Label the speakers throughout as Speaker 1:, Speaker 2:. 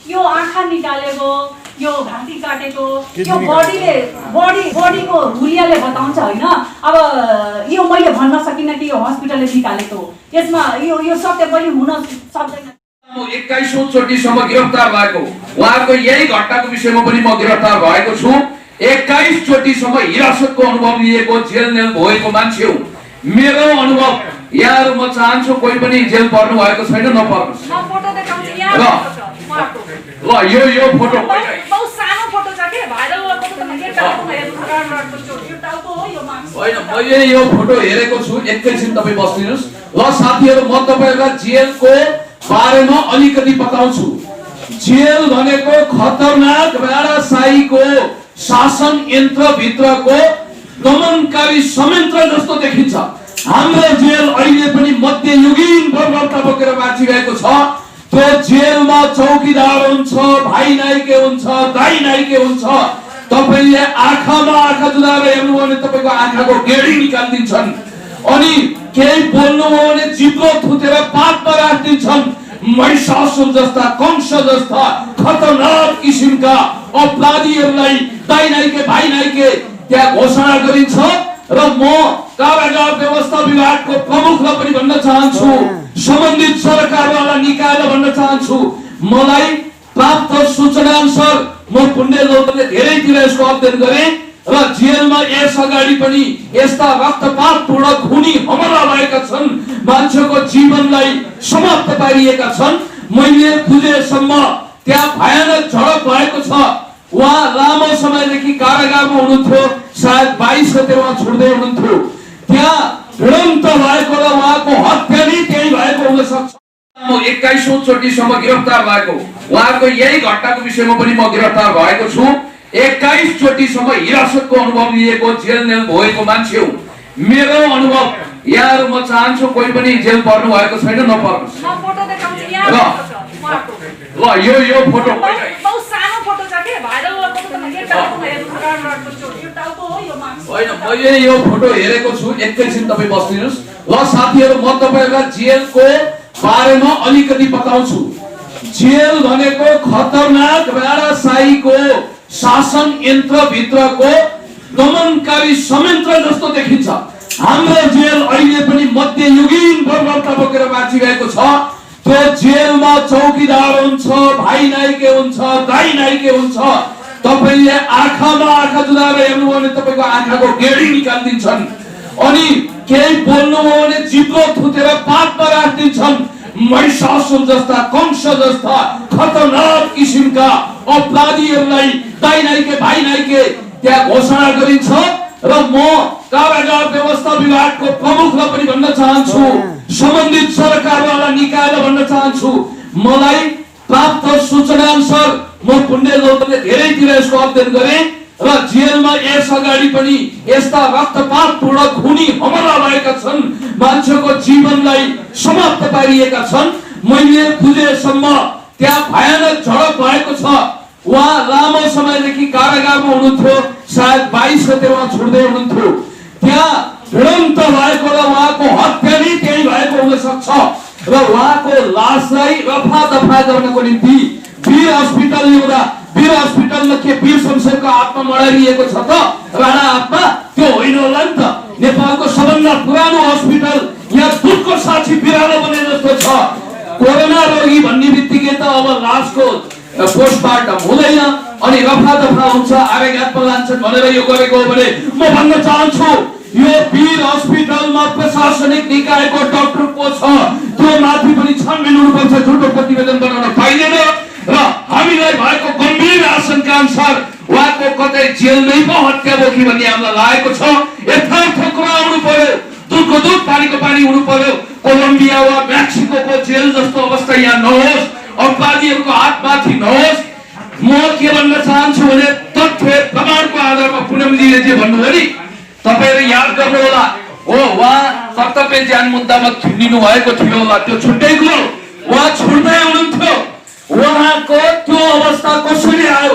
Speaker 1: यो आँखा निकालेको, यो घाँटी काटेको, यो बडीको हुलियाले बताउँछ हैन। अब यो मैले भन्न सकिनँ कि यो हस्पिटलले निकालेको, यसमा यो सत्य पनि हुन सक्दैन।
Speaker 2: 21औं चोटिसम्म गिरफ्तार भएको उहाँको यही घटनाको विषयमा पनि म गिरफ्तार भएको छु। 21 चोटिसम्म हिरासतको अनुभव लिएको, जेल नेल भएको मान्छे हो। मेरो अनुभव यहाँहरु म चाहन्छु कोही पनि जेल पर्नु भएको छैन, नपर्नुस्।
Speaker 1: म फोटो देखाउँछु यहाँ उहाँको।
Speaker 2: ल यो फोटो
Speaker 1: बहुत सानो फोटो छ के, भाइरल फोटो त के टाउकोमा हेर्नु राम्रो चोट, यो टाउको हो यो मान्छे
Speaker 2: हैन। मैले यो फोटो हेरेको छु, एकैछिन तपाई बस्दिनुस्। ल साथीहरु, म तपाईहरुलाई जेलको बारेमा अलिकति बताउँछु। जेल भनेको खतरनाक राणाशाहीको शासन यन्त्र भित्रको दमनकारी संयन्त्र जस्तो देखिन्छ। हाम्रो जेल अहिले पनि मध्ययुगीन बर्बरता बोकेर बाँचिरहेको छ। त्यो जेलमा चौकीदार हुन्छ, भाइ नाइके हुन्छ, दाइ नाइके हुन्छ। तपाईले आँखामा आँखा जुदाएर हेर्नु भने तपाईको आँखाको गेडी निकाल्दिन्छन्। अनि केही बोल्नु हो भने जिब्रो थुतेर पातमा राख्दिन्छन्। महिषासुर जस्ता, कंस जस्ता खतरनाक किसिमका अपराधीहरूलाई दाइ नाइके, भाइ नाइके त्यहाँ घोषणा गरिन्छ। र म कारागार व्यवस्था विभागको प्रमुखलाई पनि भन्न चाहन्छु, सम्बन्धित सरकारवाला निकायलाई भन्न चाहन्छु, मलाई प्राप्त सूचना अनुसार म पुण्य लोकले धेरैतिर यसको अध्ययन गरे र जेलमा यस अगाडि पनि यस्ता रक्तपातपूर्ण खुनी हमला भएका छन्, मान्छेको जीवनलाई समाप्त पारिएका छन्। मैले बुझेसम्म त्यहाँ भयानक झडप भएको छ। उहाँ लामो समयदेखि कारागारमा हुनुहुन्थ्यो, सायद 22 गते उहाँ छुट्दै हुनुहुन्थ्यो। त्यहाँ भिडन्त भएको र उहाँको हत्या नै त्यही भएको हुन सक्छ। म 21औं चोटिसम्म गिरफ्तार भएको उहाँको यही घटनाको विषयमा पनि म गिरफ्तार भएको छु। 21 चोटिसम्म हिरासतको अनुभव लिएको, जेल नेल भएको मान्छे हो। मेरो अनुभव यहाँहरु म चाहन्छु कोही पनि जेल पर्नु भएको छैन, नपर्नुस्।
Speaker 1: म फोटो देखाउँछु यहाँ उहाँको।
Speaker 2: ल यो फोटो
Speaker 1: बहुत सानो फोटो छ के, भाइरल फोटो त के टाउकोमा हेर्नु राम्रो चोट, यो टाउको हो यो मान्छे
Speaker 2: हैन। मैले यो फोटो हेरेको छु, एकैछिन तपाई बस्दिनुस्। ल साथीहरु, म तपाईहरुलाई जेलको बारेमा अलिकति बताउँछु। जेल भनेको खतरनाक राणाशाहीको शासन यन्त्र भित्रको दमनकारी संयन्त्र जस्तो देखिन्छ। हाम्रो जेल अहिले पनि मध्ययुगीन बर्बरता बोकेर बाँचिरहेको छ। त्यो जेलमा चौकीदार हुन्छ, भाइ नाइके हुन्छ, दाइ नाइके हुन्छ। तपाईले आँखामा आँखा जुदाएर हेर्नु भने तपाईको आँखाको गेडी निकाल्दिन्छन्। अनि केही बोल्नु हो भने जिब्रो थुतेर पातमा राख्दिन्छन्। महिषासुर जस्ता, कंस जस्ता खतरनाक किसिमका अपराधीहरूलाई दाइ नाइके, भाइ नाइके त्यहाँ घोषणा गरिन्छ। र म कारागार व्यवस्था विभागको प्रमुखलाई पनि भन्न चाहन्छु, सम्बन्धित सरकारवाला निकायलाई भन्न चाहन्छु, मलाई प्राप्त सूचना अनुसार म पुण्य लोकले धेरैतिर यसको अध्ययन गरे र जेलमा यस अगाडि पनि यस्ता रक्तपातपूर्ण खुनी हमला भएका छन्, मान्छेको जीवनलाई समाप्त पारिएका छन्। मैले बुझेसम्म त्यहाँ भयानक झडप भएको छ। उहाँ लामो समयदेखि कारागारमा हुनुहुन्थ्यो, सायद 22 गते उहाँ छुट्दै हुनुहुन्थ्यो। त्यहाँ भिडन्त भएको र उहाँको हत्या नै त्यही भएको हुन सक्छ। र उहाँको लासलाई रफा दफा गर्नको निम्ति वीर हस्पिटल ल्याउँदा वीर हस्पिटलमा के वीर शमशेरको आत्मा मडारिएको छ त? राणा आत्मा त्यो होइन होला नि त। नेपालको सबभन्दा पुरानो हस्पिटल यहाँ दुधको साक्षी बिरालो बने जस्तो छ। कोरोना रोगी भन्ने बित्तिकै त अब लासको पोस्टमार्टम हुँदैन, अनि रफा दफा हुन्छ, आवेगात्मा लान्छन् भनेर यो गरेको हो भने म भन्न चाहन्छु, यो वीर हस्पिटलमा प्रशासनिक निकायको डाक्टर को छ, त्यो माथि पनि छानबिन हुनुपर्छ। झुटो प्रतिवेदन बनाउन पाइँदैन। र हामीलाई भएको गम्भीर आशंका अनुसार उहाँको कतै जेलमै पो हत्या बोकी भन्ने हामीलाई लागेको छ। यथार्थ कुरा आउनु पर्यो, दुधको दुध पानीको पानी हुनु पर्यो। कोलम्बिया वा मेक्सिकोको जेल जस्तो अवस्था यहाँ नहोस्, अपराधीहरूको हातमाथि नहोस्। म के भन्न चाहन्छु भने तथ्य प्रमाणको आधारमा पुनमजीले जे भन्नुभयो नि, तपाईहरु याद गर्नु होला, हो उहाँ कर्तव्य ज्यान मुद्दामा लिनु भएको थियो होला, त्यो छुट्टै कुरो। उहाँ छुट्दै हुनुहुन्थ्यो। उहाँको त्यो अवस्था कसरी आयो?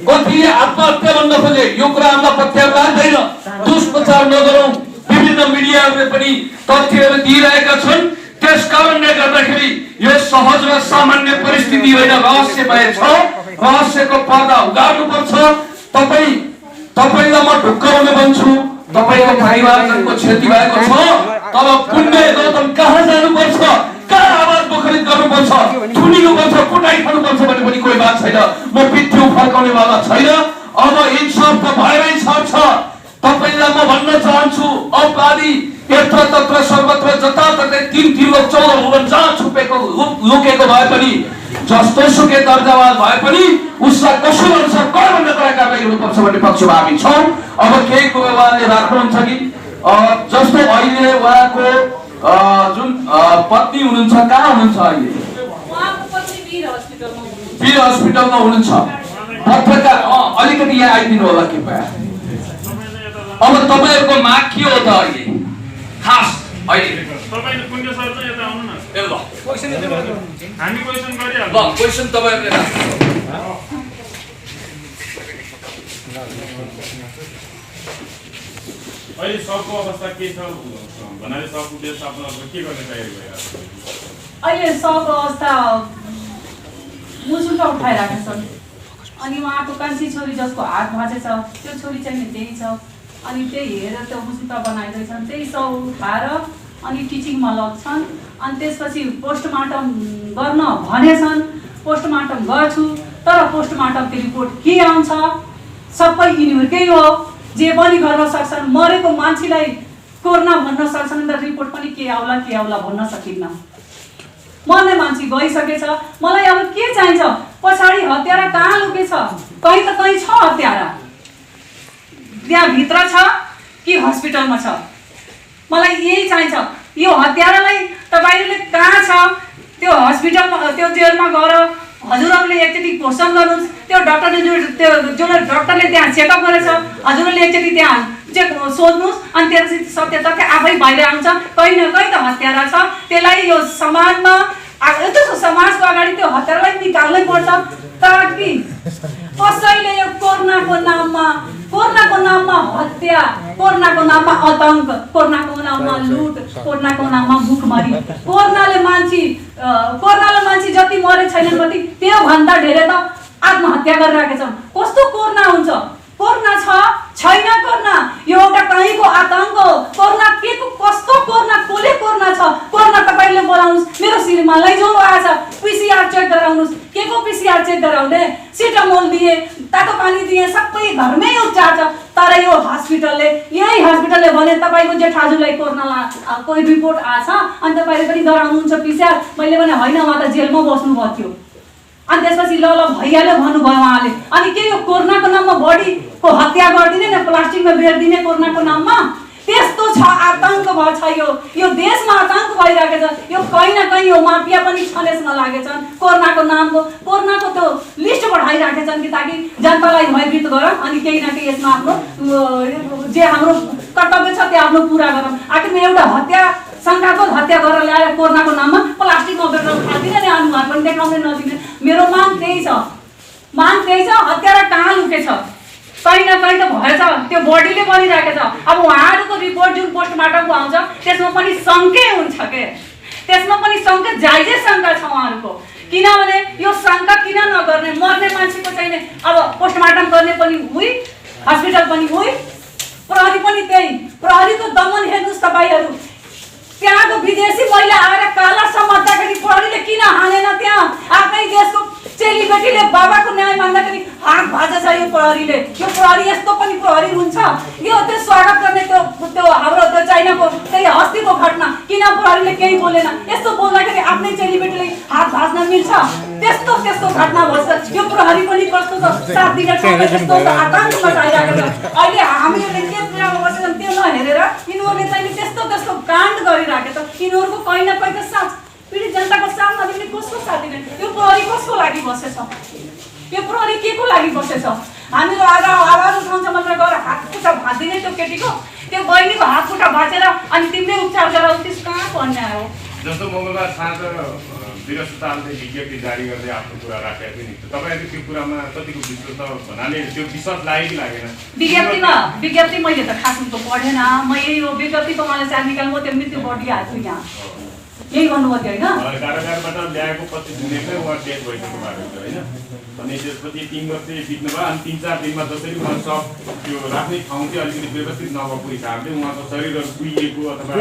Speaker 2: कतिले आत्महत्या भन्न खोजे, यो कुरा हामीलाई पत्याउन लाग्दैन। दुष्प्रचार नगरौँ। विभिन्न मिडियाहरूले पनि तथ्यहरू दिइरहेका छन्। त्यसकारणले गर्दाखेरि यो सहज र सामान्य परिस्थिति होइन, रहस्यमय छ। रहस्यको पर्दा उगार्नुपर्छ। तपाईलाई म ढुक्काउन भन्छु, तपाईको परिवारजनको क्षति भएको छ, तब पुण्य गौतम कहाँ जानुपर्छ, कहाँ आवाज मुखरित गर्नुपर्छ, थुनिनुपर्छ, कुटाइ खानुपर्छ भन्ने पनि कोही बात छैन। म पिठ्यौ फर्काउने वाला छैन। अब इन्साफ त भएरै छ। तपाईलाई म भन्न चाहन्छु, अपराधी यत्र तत्र सर्वत्र जताततै 3 लोक 14 भुवन जहाँ छुपेको लुकेको भए पनि, जस्तो सुकै दर्जावाल भए पनि उसलाई कसो अनुसार कडभन्दा कडा कारबाही हुनुपर्छ भन्ने पक्षमा हामी छौँ। अब केही कुरा उहाँले राख्नुहुन्छ कि जस्तो अहिले उहाँको जुन पत्नी हुनुहुन्छ, कहाँ हुनुहुन्छ अहिले? वीर हस्पिटलमा हुनुहुन्छ। पत्रकार अलिकति यहाँ आइदिनु होला कृपया। अब तपाईहरुको माग के हो त अहिले खास? अहिले
Speaker 3: तपाईले कुन सर चाहिँ यता आउनु न।
Speaker 2: ए ल
Speaker 3: क्वेशन हामी क्वेशन गरिहाल्छौँ।
Speaker 2: ल क्वेशन तपाईहरुले राख्नु।
Speaker 3: अहिले सबको अवस्था के छ भन्नाले सबको व्यवस्थापनहरुको के गर्ने तयारी भइरहेको छ?
Speaker 1: अहिले सबको अवस्था मुसुल्टा उठाइरहेका छन्। अनि उहाँको कान्छी छोरी जसको हात भाँचेछ त्यो छोरी चाहिँ त्यही छ। अनि त्यही हेरेर त्यो मुसुल्टा बनाइरहेछन्। त्यही सब उठाएर अनि टिचिङमा लग्छन्। अनि त्यसपछि पोस्टमार्टम गर्न भनेछन्। पोस्टमार्टम गर्छु, तर पोस्टमार्टमको रिपोर्ट के आउँछ सबै यिनीहरूकै हो। जे पनि गर्न सक्छन्। मरेको मान्छेलाई कोरोना भन्न सक्छन्, तर रिपोर्ट पनि के आउला भन्न सकिन्न। मर्ने मान्छे गइसकेछ। मलाई अब के चाहिन्छ? पछाडि हत्यारा कहाँ लुकेछ? कहीँ त कहीँ छ हत्यारा। त्यहाँ भित्र छ कि हस्पिटलमा छ? मलाई यही चाहिन्छ। यो हत्यारालाई तपाईहरुले कहाँ छ? त्यो हस्पिटलमा, त्यो जेलमा गएर हजुरहरूले एकचोटि क्वेसन गर्नुहोस्। त्यो डक्टरले जो डक्टरले त्यहाँ चेकअप गरेछ, हजुरहरूले एकचोटि त्यहाँ चेक सोध्नुहोस्। अनि त्यसपछि सत्य तथ्य आफै बाहिर आउँछ। कहीँ न कहीँ त हत्यारा छ। त्यसलाई यो समाजमा यस्तो समाजको अगाडि त्यो हत्यारालाई निकाल्नै पर्छ, ताकि कसैले यो कोरोनाको नाममा हत्या, कोरोनाको नाममा आतंक, कोरोनाको नाममा लुट, कोरोनाको नाममा भुखमरी, कोरोनाले मान्छे जति मरे छैनन् कति त्यो भन्दा धेरै त आत्महत्या गरिरहेका छन्। कस्तो कोरोना हुन्छ? कोरोना छैन कोरोना। यो एउटा कहीँको आतंक हो। कोरोना के को कस्तो कोरोना? कसले कोरोना छ? कोरोना तपाईले बोलाउनुस्। मेरो श्रीमान लैजाउनु आएछ, पीसीआर चेक गराउनुस्। के को पीसीआर चेक गराउने? सिटामोल दिए, तातो पानी दिए, सबै घरमै उपचार छ। तर यो हस्पिटलले, यही हस्पिटलले भने तपाईको जेठाजुलाई कोरोना कोही रिपोर्ट आछ अनि तपाईले पनि गराउनुहुन्छ पीसीआर। मैले भने हैन, उहाँ त जेलमा बस्नु भयो थियो। अनि त्यसपछि ल भैयाले भन्नुभयो उहाँले। अनि के यो कोरोनाको नाममा बडीको हत्या गरिदिने न, प्लास्टिकमा बेर्दिने कोरोनाको नाममा? त्यस्तो छ, आतंक छ। यो देशमा आतंक भइरहेको छ। यो कहीँ न कहीँ यो माफिया पनि छलेस्न लागेछन्। कोरोनाको नामको त्यो लिस्ट बढाइरहेका छन् कि ताकि जनतालाई भयभीत गरौँ अनि केही न केही यसमा आफ्नो जे हाम्रो कर्तव्य छ त्यो आफ्नो पुरा गरौँ। आखिरमा एउटा हत्या, शङ्कास्पद हत्या गरेर ल्याएर कोरोनाको नाममा प्लास्टिकमा बेरेर खादिने नि अनुहार पनि देखाउन नदिने। मेरो माग त्यही छ। हत्यारा कहाँ लुकेछ? कहीँ न कहीँ त भएछ। त्यो बडीले बनिरहेको छ। अब उहाँहरूको रिपोर्ट जुन पोस्टमार्टमको आउँछ त्यसमा पनि शङ्कै हुन्छ के? त्यसमा पनि शङ्का, जायजै शङ्का छ उहाँहरूको। किनभने यो शङ्का किन नगर्ने? मर्ने मान्छेको चाहिने अब पोस्टमार्टम गर्ने पनि उही, हस्पिटल पनि उही, प्रहरी पनि त्यही। प्रहरीको दमन हेर्नुहोस् तपाईहरु। त्यहाँको विदेशी महिला आएर काला समात्दाखेरि प्रहरीले किन हानेन? त्यहाँ आफ्नै देशको चेलीबेटीले बाबाको न्याय माग्दाखेरि हात भाँचेछ यो प्रहरीले। यो प्रहरी यस्तो पनि प्रहरी हुन्छ? यो त्यो स्वागत गर्ने त्यो हाम्रो त्यो चाइनाको त्यही अस्तिको घटना, किन प्रहरीले केही बोलेन? यस्तो बोल्दाखेरि आफ्नै चेलीबेटीले हात भाँच्न मिल्छ? त्यस्तो घटना भन्छ। यो प्रहरी पनि कस्तो छ? 7 दिन त्यस्तो आतंक मचाइरहेको छ। अहिले हामीहरूले के कुरामा बसेछन् त्यो नहेरेर यिनीहरूले चाहिँ त्यस्तो काण्ड गरिरहेको छ। यिनीहरूको कहीँ न कहीँ त साथ पीडित जनताको साथ नदिने कसको साथ दिने? यो प्रहरी कसको लागि बसेछ? यो प्रहरी के को लागि बसेछ? हामीहरू आवाज उठाउँछ मात्र गएर हात खुट्टा भाँच्दिने त्यो केटीको, त्यो बहिनीको हात खुट्टा भाँचेर अनि तिमीले उपचार गराउ, त्यस कहाँको अन्याय हो?
Speaker 3: जस्तो मङ्गलबार साँझ वीर अस्पतालले विज्ञप्ति जारी गर्दै आफ्नो कुरा राखेको थियो नि, तपाईहरुले त्यो कुरामा कतिको विश्वास भन्नाले त्यो विश्वास लाग्यो कि लागेन?
Speaker 1: विज्ञप्ति मैले त खास उनको पढेन। म यही हो विज्ञप्तिको मलाई चार निकाल्नु, त्यो मृत्यु बढी हाल्छु यहाँ। यही भन्नुभयो होइन?
Speaker 3: कारागारबाट ल्याएको 25 दिनमै उहाँ डेथ भइसक्नु भएको छ होइन। अनि त्यसपछि 3 वर्ष बित्नु भयो। अनि 3-4 दिनमा जसरी उहाँ सब त्यो राख्ने ठाउँ चाहिँ अलिकति व्यवस्थित नभएको हिसाबले उहाँको शरीरहरू कुहिएको अथवा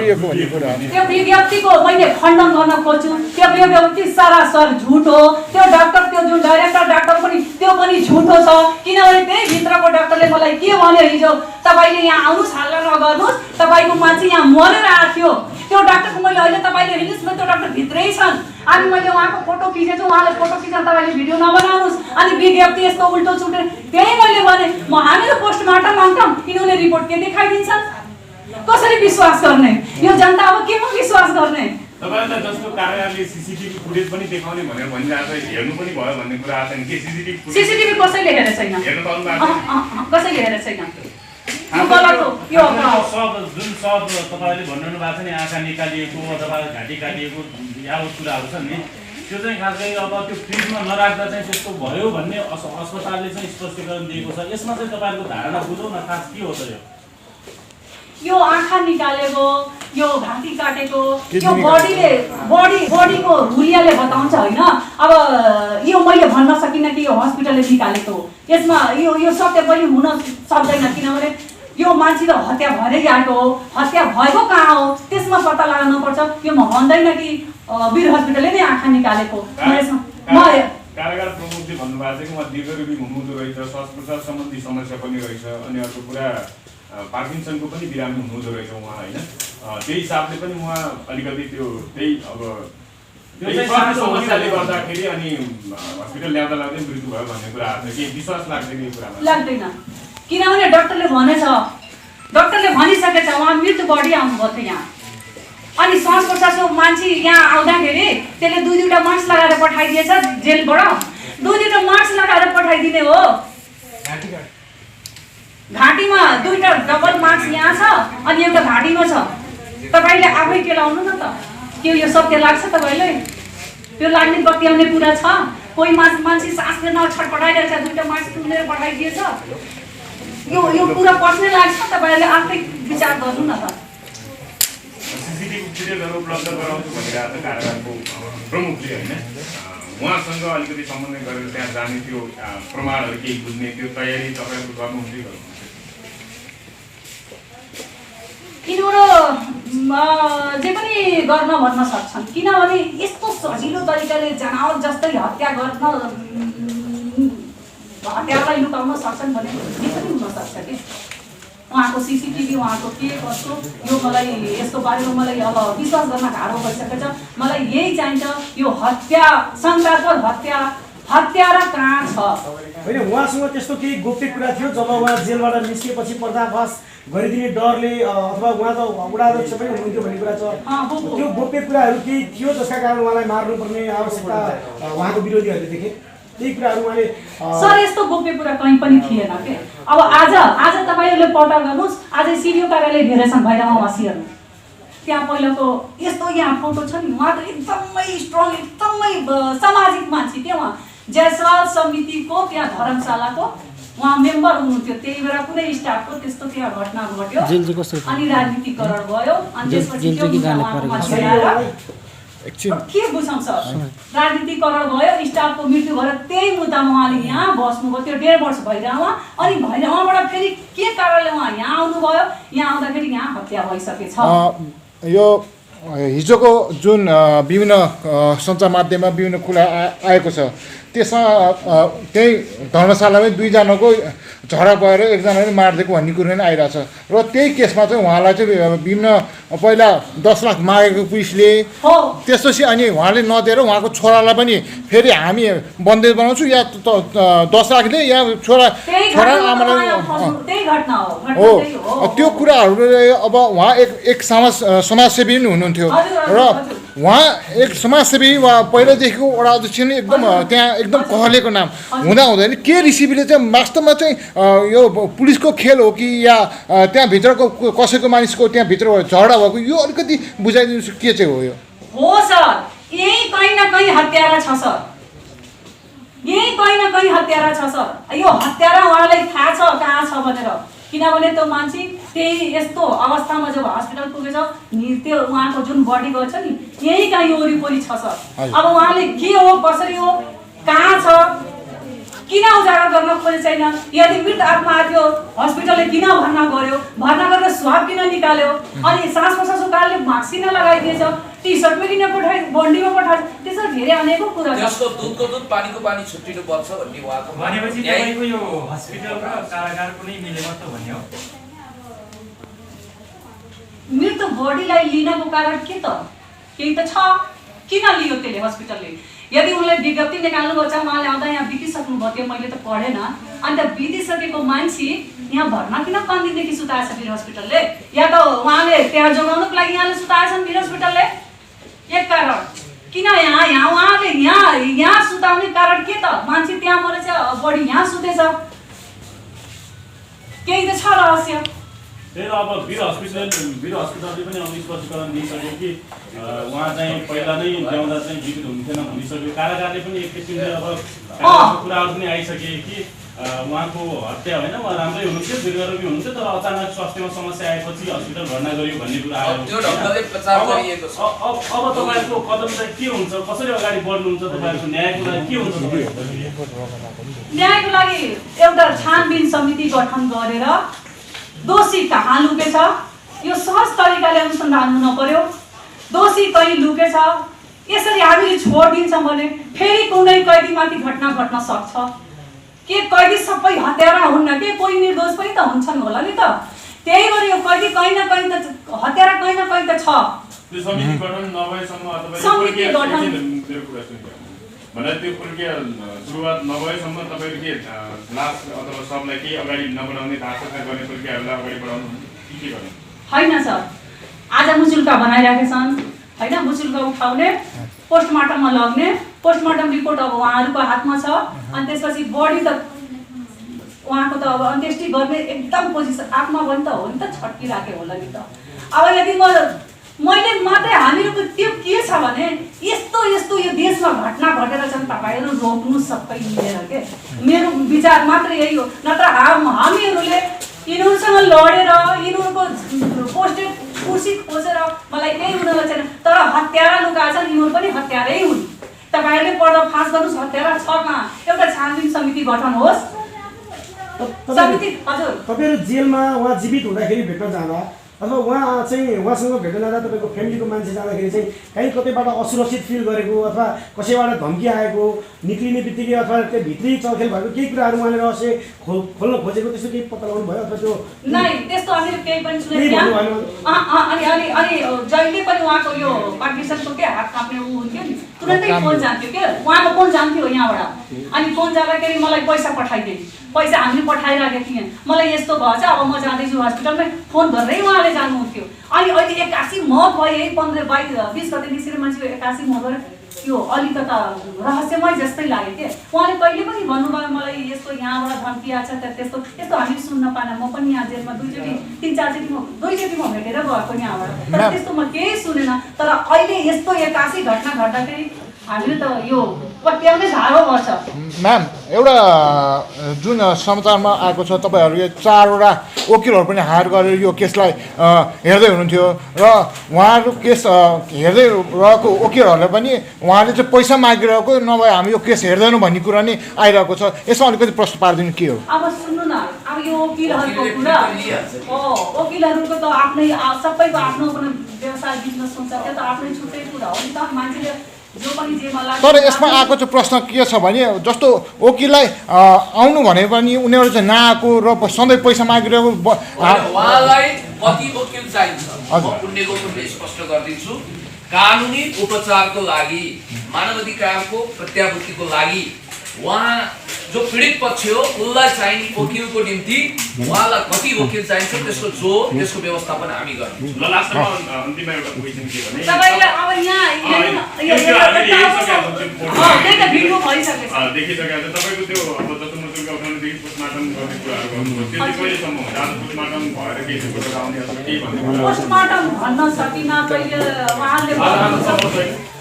Speaker 1: त्यो विज्ञप्तिको मैले खण्डन गर्न खोज्छु। त्यो विज्ञप्ति सरासर झुट हो। त्यो डाक्टर, त्यो जुन डाइरेक्टर डाक्टर पनि त्यो पनि झुट हो छ। किनभने त्यही भित्रको डाक्टरले मलाई के भन्यो हिजो, तपाईले यहाँ आउनुस्, हल्ला नगर्नुस्, तपाईको मान्छे यहाँ मरेर आएको थियो। त्यो डाक्टरको मैले अहिले तपाईले हेर्नुस् न, त्यो डाक्टर भित्रै छन्। अनि मैले उहाँको फोटो खिचेछु, उहाँले फोटो खिचेर तपाईले भिडियो नबनाउनुस्। अनि विज्ञप्ति यस्तो उल्टो छुटे, त्यही मैले भने हामीहरू पोस्टमार्टम माग्छौँ, यिनीहरूले रिपोर्ट के देखाइदिन्छन्? कसरी विश्वास गर्ने? यो जनता अब केमा विश्वास गर्ने?
Speaker 3: तपाईहरुलाई जस्तो कारागारले सीसीटीभी फुटेज पनि देखाउने भनेर भनिरहेको छ, हेर्नु पनि भयो भन्ने कुरा आछ नि के
Speaker 1: सीसीटीभी कसैले हेरेको छैन?
Speaker 3: हेर्नु पाउनु भएको छैन?
Speaker 1: कसैले हेरेको छैन? यो गलत हो। यो
Speaker 4: सब जुन सब तपाईले भन्नु भएको छ नि, आँखा निकालिएको अथवा घाँटी काटिएको यावत कुराहरू छन् नि, त्यो चाहिँ खास गरी अब त्यो फ्रिजमा नराख्दा चाहिँ त्यस्तो भयो भन्ने अस्पतालले चाहिँ स्पष्टीकरण दिएको छ। यसमा चाहिँ तपाईहरुको धारणा बुझौँ न, खास के हो त
Speaker 1: यो आँखा निकालेको, यो घाँटी काटेको, यो बडीको हुलियाले बताउँछ होइन। अब यो मैले भन्न सकिनँ कि यो हस्पिटलले निकालेको, यसमा यो सत्य पनि हुन सक्दैन। किनभने यो मान्छे त हत्या भएरै आएको हो, हत्या भएको कहाँ हो त्यसमा पत्ता लगाउनुपर्छ। यो म भन्दैन कि वीर हस्पिटलले नै आँखा निकालेको।
Speaker 3: कारागार प्रमुखले भन्नुभएको छ कि उहाँ दीर्घरूपी हुनुहुँदो रहेछ, श्वास प्रश्वास सम्बन्धी समस्या पनि रहेछ, अनि अर्को कुरा पार्किन्सनको पनि बिरामी हुनुहुँदो रहेछ उहाँ होइन। त्यही हिसाबले पनि उहाँ अलिकति त्यो त्यही अब समस्याले गर्दाखेरि अनि हस्पिटल ल्याउँदा लाग्दै मृत्यु भयो भन्ने कुरा आएको छ। के विश्वास लाग्दैन यो कुरामा?
Speaker 1: लाग्दैन। किनभने डाक्टरले भनेछ, डाक्टरले भनिसकेछ उहाँ मृत्यु बढी आउनुभयो थियो यहाँ। अनि श्वास प्रश्वासको मान्छे यहाँ आउँदाखेरि त्यसले 2-2टा मास्क लगाएर पठाइदिएछ जेलबाट। 2-2टा मास्क लगाएर पठाइदिने हो। घाँटीमा 2टा डबल मास्क यहाँ छ अनि एउटा घाँटीमा छ। तपाईले आफै केलाउनु न त, के यो सत्य लाग्छ तपाईलाई? त्यो लाग्ने बत्याउने कुरा छ? कोही मान्छे सास फेर्न छटपटाइरहेछ, 2टा मास्क तुलेर पठाइदिएछ। यो कुरा पस्ने लाग्छ? तपाईले आफै विचार गर्नु न त।
Speaker 3: सीसीटीभी फुटेजहरू उपलब्ध गराउँछु भनिरहेको छ कारागारको प्रमुखले होइन। उहाँसँग अलिकति समन्वय गरेर त्यहाँ जाने त्यो प्रमाणहरू केही बुझ्ने त्यो तयारी तपाईँहरू गर्नुहुन्छ कि?
Speaker 1: यिनीहरू जे पनि गर्न भन्न सक्छन्। किनभने यस्तो सजिलो तरिकाले जनावर जस्तै हत्यालाई लुकाउन सक्छन् भने जे पनि हुनसक्छ कि। उहाँको सीसीटीभी, उहाँको के कस्तो, यो मलाई यसको बारेमा मलाई अब विश्वास गर्न गाह्रो भइसकेको छ। मलाई यही चाहिन्छ, यो हत्या, शङ्कास्पद हत्यारा कहाँ छ?
Speaker 5: होइन, उहाँसँग त्यस्तो केही गोप्य कुरा थियो जब उहाँ जेलबाट निस्केपछि पर्दाफास गरिदिने डरले अथवा उहाँ त वडाध्यक्ष पनि हुनुहुन्थ्यो भन्ने कुरा छ। त्यो गोप्य कुराहरू केही थियो जसका कारण उहाँलाई मार्नुपर्ने आवश्यकता उहाँको विरोधीहरूले देखे? त्यही कुराहरू उहाँले
Speaker 1: सर यस्तो गोप्य कुरा कहीँ पनि थिएन के। अब आज तपाईँहरूले पत्ता गर्नुहोस्, आज सिडिओ कार्यालय घेरेछन् भैरवासीहरू। त्यहाँ पहिलाको यस्तो यहाँ फोटो छ नि, उहाँ त एकदमै स्ट्रङ, एकदमै सामाजिक मान्छे के। उहाँ जयसवाल समितिको त्यहाँ धर्मशालाको उहाँ मेम्बर हुनुहुन्थ्यो। त्यही बेला कुनै स्टाफको त्यस्तो त्यहाँ घटना घट्यो अनि राजनीतिकरण भयो। अनि त्यसपछि के बुझौँ सर, राजनीतिकरण भयो, स्टाफको मृत्यु भएर त्यही मुद्दामा उहाँले यहाँ बस्नुभयो। त्यो 1.5 वर्ष भैरवा, अनि भैरवाबाट फेरि के कारणले उहाँ यहाँ आउनुभयो? यहाँ आउँदाखेरि यहाँ हत्या भइसकेछ।
Speaker 6: यो हिजोको जुन विभिन्न सञ्चार माध्यममा विभिन्न कुरा आएको छ, त्यसमा त्यही धर्मशालामै 2जनाको झगडा भएर एकजनाले मारिदिएको भन्ने कुरो नै आइरहेछ। र त्यही केसमा चाहिँ उहाँलाई चाहिँ विभिन्न पहिला 10 लाख मागेको पुलिसले, त्यसपछि अनि उहाँले नदिएर उहाँको छोरालाई पनि फेरि हामी बन्देज बनाउँछु या 10 लाखले या छोरा आमालाई हो। त्यो कुराहरूले अब उहाँ एक समाजसेवी पनि हुनुहुन्थ्यो र उहाँ एक समाजसेवी वा पहिलादेखिको वडा अध्यक्ष नै एकदम त्यहाँ एकदम कहलेको नाम हुँदैन के ऋषिले चाहिँ वास्तवमा चाहिँ यो पुलिसको खेल हो कि या त्यहाँभित्रको कसैको मानिसको त्यहाँभित्र झगडा भएको, यो अलिकति बुझाइदिनुहोस् के चाहिँ हो? यो
Speaker 1: हो सर, यही कहीँ न कहीँ हत्यारा छ सर, यही कहीँ न कहीँ हत्यारा छ सर। यो हत्यारा उहाँलाई थाहा छ कहाँ छ भनेर। किनभने त्यो मान्छे त्यही यस्तो अवस्थामा जब हस्पिटल पुगेछ नि त्यो उहाँको जुन बडी गएछ नि यही कहीँ वरिपरि छ सर। अब उहाँले के हो कसरी हो कहाँ छ किन उजागर गर्न खोजे छैन, यदि मृत आत्मा थियो हस्पिटलले किन भर्ना गरेर स्वाब किन निकाल्यो, अनि सास प्रश्वास उकालले मास्क किन लगाइदिएछ, टी सर्टमा किन पठाइ बन्डीमा पठाइ, त्यसो धेरै अनेकौं कुरा छ।
Speaker 2: त्यसको दुधको दुध पानीको पानी छुट्टिनु पर्छ भन्ने उहाँको
Speaker 7: भनेपछि तपाईको यो हस्पिटल र कारागारको नै मिलेमा त भन्ने हो।
Speaker 1: मृत बडीलाई लिनको कारण के त केही त छ, किन लियो त्यसले हस्पिटलले? यदि उनलाई विज्ञप्ति निकाल्नुभएको छ उहाँले आउँदा यहाँ बितिसक्नु भयो त्यो मैले त पढेन, अन्त बितिसकेको मान्छे यहाँ भर्ना किन 5 दिनदेखि सुताएछ वीर हस्पिटलले, या त उहाँले त्यहाँ जोगाउनुको लागि यहाँले सुताएछन् वीर हस्पिटलले एक कारण, किन यहाँ उहाँले यहाँ सुताउने कारण के त? मान्छे त्यहाँ मरेछ बडी यहाँ सुतेछ, केही त छ रहस्य।
Speaker 4: त्यही अब वीर हस्पिटलले पनि अब स्पष्टीकरण दिइसक्यो कि उहाँ चाहिँ पहिला नै ल्याउँदा चाहिँ जीवित हुन्थेन भनिसक्यो। कारागारले पनि एक किसिमले अब कुराहरू पनि आइसके कि उहाँको हत्या होइन, उहाँ राम्रै हुनुहुन्थ्यो, दीर्घरोगी हुनुहुन्थ्यो, तर अचानक स्वास्थ्यमा समस्या आएपछि हस्पिटल भर्ना गरियो भन्ने कुरा आयो। अब तपाईँहरूको कदम चाहिँ के हुन्छ, कसरी अगाडि बढ्नुहुन्छ, तपाईँहरूको न्यायको लागि के हुन्छ?
Speaker 1: न्यायको लागि एउटा छानबिन समिति गठन गरेर दोषी कहाँ लुकेछ यो सहज तरिकाले अनुसन्धान हुन पर्यो। दोषी कहीँ लुकेछ यसरी हामीले छोडिदिन्छौँ भने फेरि कुनै कैदीमाथि घटना घट्न सक्छ। के कैदी सबै हत्यारा हुन्न के, कोही निर्दोष पनि त हुन्छन् होला नि त। त्यही गरी यो कैदी कहीँ न कहीँ त हत्यारा कहीँ न कहीँ त छ।
Speaker 3: त्यो समिति गठन नभएसम्म
Speaker 1: समिति गठन
Speaker 3: भने त्यो प्रक्रिया सुरुवात नभएसम्म तपाईहरु के लास अथवा सबलाई के अगाडि नबढाउने दासता गर्ने प्रक्रियाहरूलाई अगाडि बढाउनु के गर्नु?
Speaker 1: हैन सर, आज मुचुल्का बनाइराखेछन् हैन, मुचुल्का उठाउने पोस्टमार्टममा लग्ने, पोस्टमार्टम रिपोर्ट अब उहाँहरूको हातमा छ, अनि त्यसपछि बडी त उहाँको त अब अन्त्येष्टि गर्ने एकदम पोजिसन आत्मा पनि त हो नि त, छट्किराखे होला नि त। अब यदि मैले मात्रै हामीहरूको त्यो के छ भने यस्तो यस्तो यो देशमा घटना घटेर छन्, तपाईहरु रोक्नु सबै मिलेर के, मेरो विचार मात्र यही हो। नत्र हामीहरूले यिनीहरूसँग लडेर यिनीहरूको पोस्टेड कुर्सी खोजेर मलाई केही हुन छैन, तर हत्यारा लुका छन्, यिनीहरू पनि हत्यारै हुन्। तपाईहरुले पर्दा फाँस गर्नुस्, हत्यारा छ कहाँ? एउटा छानबिन समिति गठन होस्। समिति हजुर,
Speaker 5: तपाईहरु जेलमा उहाँ जीवित हुँदाखेरि भेट्न जाँदा अथवा उहाँ चाहिँ उहाँसँग भेट्न जाँदा तपाईँको फ्यामिलीको मान्छे जाँदाखेरि चाहिँ कहीँ कतैबाट असुरक्षित फिल गरेको अथवा कसैबाट धम्की आएको, निक्लिने बित्तिकै अथवा त्यो भित्री चलखेल भएको केही कुराहरू उहाँले रहस्य खोल्न खोजेको त्यस्तो केही पत्ता लगाउनु भयो अथवा त्यो?
Speaker 1: नै, त्यस्तो हामीले केही पनि सुनेको थिएन। अनि जहिले पनि उहाँको यो पार्टिसनको के हात काप्ने ऊ हुन्थ्यो नि, तुरन्तै फोन जान्थ्यो के, उहाँको फोन जान्थ्यो यहाँबाट, अनि फोन जाँदाखेरि मलाई पैसा पठाइदिए, पैसा हामीले पठाइराखेको थिएँ, मलाई यस्तो भएछ अब म जाँदैछु हस्पिटलमै, फोन गरेरै उहाँले जानुहुन्थ्यो। अनि अहिले 81 मौत भयो, यही 15-20 गते निस्केर मान्छेको 81 मौत भयो। यो अलिकता रहस्यमय जस्तै लाग्यो के। उहाँले कहिले पनि भन्नुभयो मलाई यस्तो यहाँबाट धम्की आछ त्यस्तो यस्तो हामी सुन्न पाएन। म पनि यहाँ जेलमा 2-3-4 चोटि म भेटेर गएको यहाँबाट, तर त्यस्तो म केही सुनेन। तर अहिले यस्तो 81 घटना घट्दाखेरि हामीले त यो पत्याउनै गाह्रो पर्छ।
Speaker 6: म्याम, एउटा जुन समाचारमा आएको छ तपाईँहरूले 4वटा वकिलहरू पनि हायर गरेर यो केसलाई हेर्दै हुनुहुन्थ्यो र उहाँहरू केस हेर्दै रहेको वकिलहरूले पनि उहाँले चाहिँ पैसा मागिरहेको नभए हामी यो केस हेर्दैनौँ भन्ने कुरा नै आइरहेको छ। यसमा अलिकति प्रश्न पारिदिनु के हो?
Speaker 1: अब सुन्नु न, अब यो वकिलहरूको कुरा वकिलहरूको त आफ्नै सबैको आफ्नो व्यवसाय बिजनेस हुन्छ, त्यो त आफ्नै छुट्टै कुरा हो नि त। मान्छेले जो पनि जेमा लाग्छ। तर
Speaker 6: यसमा आएको चाहिँ प्रश्न के छ भने जस्तो वकिललाई आउनु भने पनि उनीहरू चाहिँ नआएको र सधैँ पैसा मागिरहेको।
Speaker 2: उहाँलाई कति वकिल चाहिन्छ म पुण्यको पनि स्पष्ट गरिदिन्छु। कानुनी उपचारको लागि, मानव अधिकारको प्रत्याभूतिको लागि उहाँ जो पीडित पक्ष हो उसलाई चाहिने वकिलको निम्ति उहाँलाई कति वकिल चाहिन्छ त्यसको व्यवस्थापन हामी गर्छौँ।
Speaker 3: ल लास्टमा अन्तिममा एउटा क्वेशन के भने
Speaker 1: तपाईले अब यहाँ त्यही त भिडियो भइसकेछ,
Speaker 3: देखिसकेको छ तपाईको त्यो अब जस्तो मुचुल्का उठाउनेदेखि पोस्टमार्टम गर्ने कुराहरू गर्नुभयो, त्यो चाहिँ कहिलेसम्म हुन्छ? आज पोस्टमार्टम भएर केही रिपोर्ट आउने अथवा केही भन्ने कुरा
Speaker 1: पोस्टमार्टम भन्न सकिन कहिले उहाँले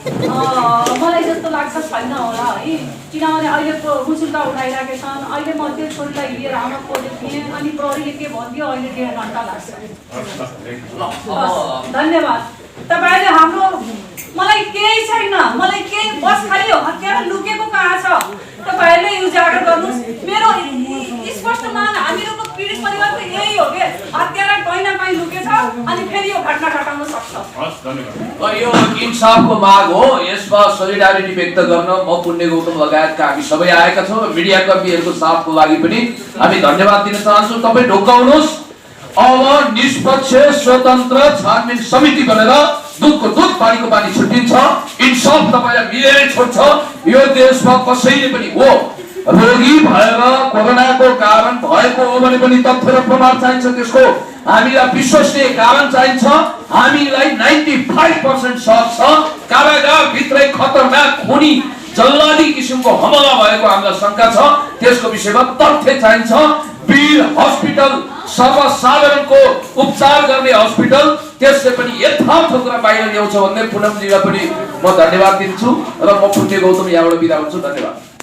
Speaker 1: मलाई जस्तो लाग्छ छैन होला है। किनभने अहिले मुसुल्का उठाइरहेका छन्। अहिले म त्यो छोरीलाई लिएर आउन खोजेको थिएँ अनि प्रहरीले के भनिदियो अहिले 1.5 घन्टा लाग्छ। धन्यवाद। तपाईँले हाम्रो मलाई केही छैन, मलाई केही बस खाली हतियार लुकेको कहाँ छ तपाईँहरूले उजागर गर्नुहोस्। मेरो स्पष्ट माग हामीहरूको पीडित परिवारको यही हो कि हतियार कहीँ न कहीँ लुकेछ अनि फेरि यो घटना घटाउन सक्छ।
Speaker 2: यो इन्साफको माग हो। यसमा सोलिडारिटी व्यक्त गर्न म पुण्य गौतम लगायतका हामी सबै आएका छौँ र मिडिया कर्मीहरूको साथको लागि पनि हामी धन्यवाद दिन चाहन्छौँ। तपाईँ ढोकाउनुहोस्। अब निष्पक्ष स्वतन्त्र छानबिन समिति बनेर दुधको दुध पानीको पानी छुट्टिन्छ। इन्साफ तपाईँलाई मिलेरै छोड्छ। यो देशमा कसैले पनि हो रोगी भएर कोरोनाको कारण भएको हो भने पनि तथ्य र प्रमाण चाहिन्छ। त्यसको हामीलाई विश्वसनीय कारण चाहिन्छ। हामीलाई 95% शक छ कारागार भित्रै खतरनाक खुनी जल्लादी किसिमको हमला भएको हामीलाई शंका छ। त्यसको विषयमा तथ्य चाहिन्छ। वीर हस्पिटल सर्वसाधारणको उपचार गर्ने हस्पिटल त्यसले पनि यथार्थ कुरा बाहिर ल्याउँछ भन्ने पुनमजीलाई पनि म धन्यवाद दिन्छु र म पुण्य गौतम यहाँबाट बिदा हुन्छु। धन्यवाद।